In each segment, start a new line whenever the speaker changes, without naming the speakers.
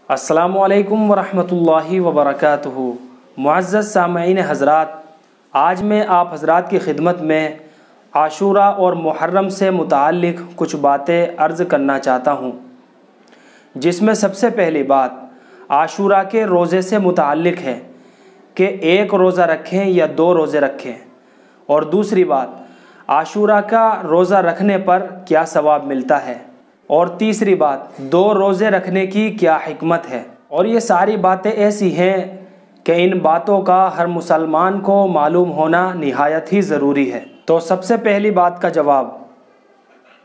السلام علیکم ورحمۃ اللہ وبرکاتہ۔ معزز سامعین حضرات، آج میں آپ حضرات کی خدمت میں عاشوراء اور محرم سے متعلق کچھ باتیں عرض کرنا چاہتا ہوں، جس میں سب سے پہلی بات عاشوراء کے روزے سے متعلق ہے کہ ایک روزہ رکھیں یا 2 روزے رکھیں، اور دوسری بات عاشوراء کا روزہ رکھنے پر کیا ثواب ملتا ہے، اور تیسری بات 2 روزے رکھنے کی کیا حکمت ہے۔ اور یہ ساری باتیں ایسی ہیں کہ ان باتوں کا ہر مسلمان کو معلوم ہونا نہایت ہی ضروری ہے۔ تو سب سے پہلی بات کا جواب،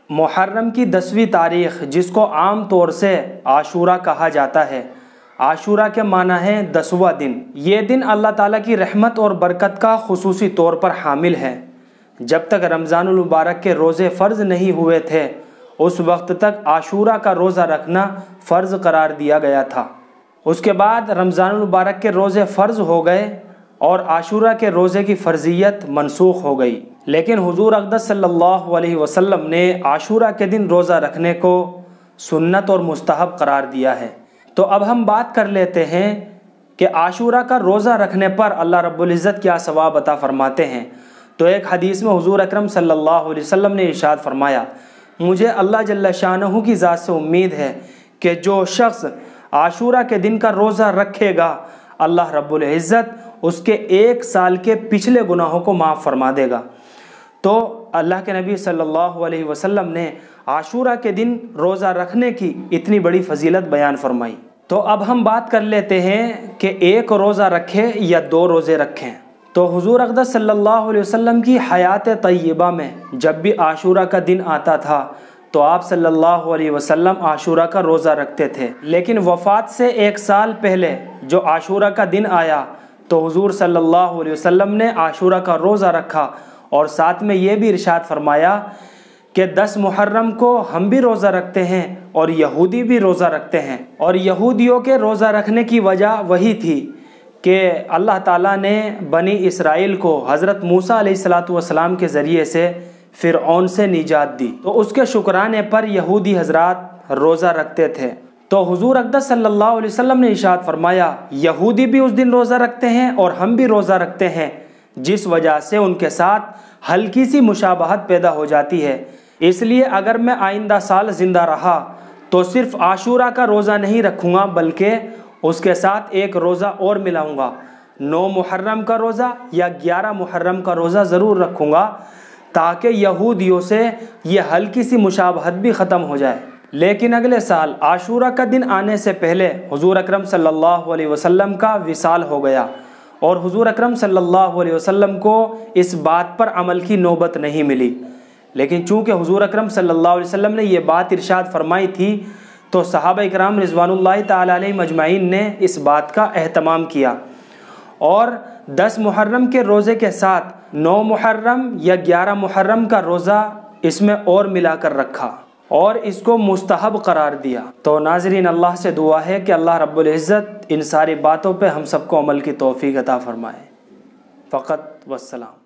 محرم کی 10ویں تاریخ، جس کو عام طور سے عاشوراء کہا جاتا ہے، عاشوراء کے معنی ہے 10واں دن۔ یہ دن اللہ تعالیٰ کی رحمت اور برکت کا خصوصی طور پر حامل ہے۔ جب تک رمضان المبارک کے روزے فرض نہیں ہوئے تھے، اس وقت تک عاشوراء کا روزہ رکھنا فرض قرار دیا گیا تھا۔ اس کے بعد رمضان المبارک کے روزے فرض ہو گئے اور عاشوراء کے روزے کی فرضیت منسوخ ہو گئی، لیکن حضور اقدس صلی اللہ علیہ وسلم نے عاشوراء کے دن روزہ رکھنے کو سنت اور مستحب قرار دیا ہے۔ تو اب ہم بات کر لیتے ہیں کہ عاشوراء کا روزہ رکھنے پر اللہ رب العزت کیا ثواب عطا فرماتے ہیں۔ تو ایک حدیث میں حضور اکرم صلی اللہ علیہ وسلم نے ارشاد فرمایا، مجھے اللہ جل شانہ کی ذات سے امید ہے کہ جو شخص عاشوراء کے دن کا روزہ رکھے گا، اللہ رب العزت اس کے 1 سال کے پچھلے گناہوں کو معاف فرما دے گا۔ تو اللہ کے نبی صلی اللہ علیہ وسلم نے عاشوراء کے دن روزہ رکھنے کی اتنی بڑی فضیلت بیان فرمائی۔ تو اب ہم بات کر لیتے ہیں کہ 1 روزہ رکھیں یا 2 روزے رکھیں۔ تو حضور اقدس صلی اللہ علیہ وسلم کی حیات طیبہ میں جب بھی عاشوراء کا دن آتا تھا تو آپ صلی اللہ علیہ وسلم عاشوراء کا روزہ رکھتے تھے، لیکن وفات سے 1 سال پہلے جو عاشوراء کا دن آیا تو حضور صلی اللہ علیہ وسلم نے عاشوراء کا روزہ رکھا، اور ساتھ میں یہ بھی ارشاد فرمایا کہ 10 محرم کو ہم بھی روزہ رکھتے ہیں اور یہودی بھی روزہ رکھتے ہیں۔ اور یہودیوں کے روزہ رکھنے کی وجہ وہی تھی کہ اللہ تعالیٰ نے بنی اسرائیل کو حضرت موسیٰ علیہ السلام کے ذریعے سے فرعون سے نجات دی، تو اس کے شکرانے پر یہودی حضرات روزہ رکھتے تھے۔ تو حضور اقدس صلی اللہ علیہ وسلم نے ارشاد فرمایا، یہودی بھی اس دن روزہ رکھتے ہیں اور ہم بھی روزہ رکھتے ہیں، جس وجہ سے ان کے ساتھ ہلکی سی مشابہت پیدا ہو جاتی ہے۔ اس لیے اگر میں آئندہ سال زندہ رہا تو صرف عاشوراء کا روزہ نہیں رکھوں گا، بلکہ اس کے ساتھ 1 روزہ اور ملاؤں گا، 9 محرم کا روزہ یا 11 محرم کا روزہ ضرور رکھوں گا، تاکہ یہودیوں سے یہ ہلکی سی مشابہت بھی ختم ہو جائے۔ لیکن اگلے سال عاشوراء کا دن آنے سے پہلے حضور اکرم صلی اللہ علیہ وسلم کا وصال ہو گیا، اور حضور اکرم صلی اللہ علیہ وسلم کو اس بات پر عمل کی نوبت نہیں ملی، لیکن چونکہ حضور اکرم صلی اللہ علیہ وسلم نے یہ بات ارشاد فرمائی تھی تو صحابہ اکرام رضوان اللہ تعالی علیہم اجمعین نے اس بات کا اہتمام کیا، اور 10 محرم کے روزے کے ساتھ 9 محرم یا 11 محرم کا روزہ اس میں اور ملا کر رکھا اور اس کو مستحب قرار دیا۔ تو ناظرین، اللہ سے دعا ہے کہ اللہ رب العزت ان ساری باتوں پہ ہم سب کو عمل کی توفیق عطا فرمائے۔ فقط والسلام۔